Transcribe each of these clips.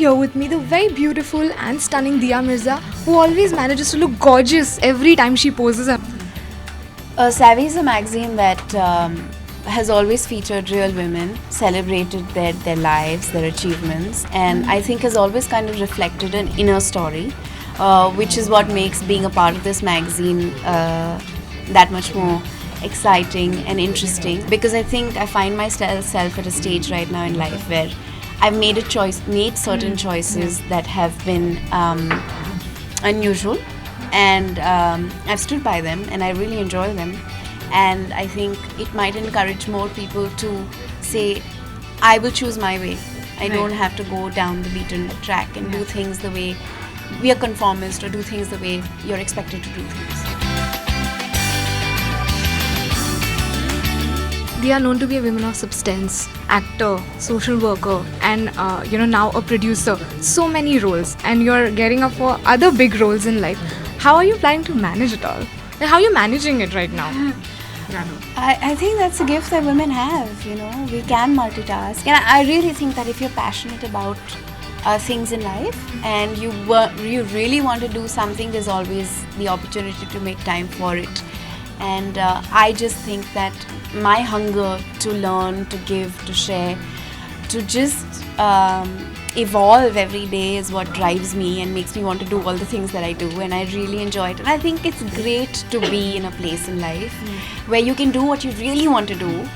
here with me the very beautiful and stunning Dia Mirza, who always manages to look gorgeous every time she poses. Savvy is a magazine that has always featured real women, celebrated their lives, their achievements, and I think has always kind of reflected an inner story, which is what makes being a part of this magazine that much more exciting and interesting, because I think I find myself at a stage right now in life where I've made certain choices that have been unusual, and I've stood by them and I really enjoy them. And I think it might encourage more people to say, I will choose my way. I don't have to go down the beaten track and do things the way we are conformist, or do things the way you're expected to do things. They are known to be a woman of substance, actor, social worker, and now a producer. So many roles, and you're getting up for other big roles in life. How are you planning to manage it all? And how are you managing it right now? I think that's a gift that women have, we can multitask. And I really think that if you're passionate about things in life and you really want to do something, there's always the opportunity to make time for it. And I just think that my hunger to learn, to give, to share, to just evolve every day is what drives me and makes me want to do all the things that I do, and I really enjoy it. And I think it's great to be in a place in life where you can do what you really want to do,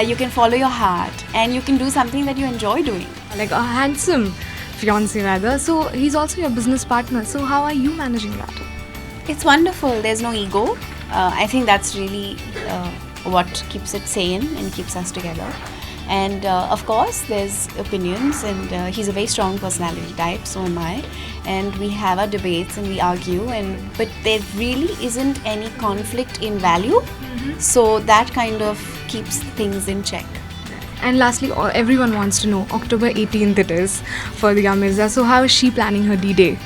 you can follow your heart, and you can do something that you enjoy doing. Like a handsome fiancé rather, so he's also your business partner. So how are you managing that? It's wonderful. There's no ego. I think that's really what keeps it sane and keeps us together. And of course there's opinions, and he's a very strong personality type, so am I, and we have our debates and we argue, but there really isn't any conflict in value, so that kind of keeps things in check. And lastly, everyone wants to know, October 18th it is for Dia Mirza, so how is she planning her D-Day?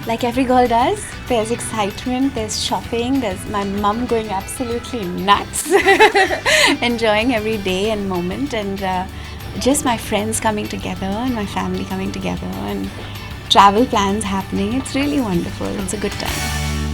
Like every girl does, there's excitement, there's shopping, there's my mum going absolutely nuts, enjoying every day and moment, and just my friends coming together and my family coming together and travel plans happening. It's really wonderful. It's a good time.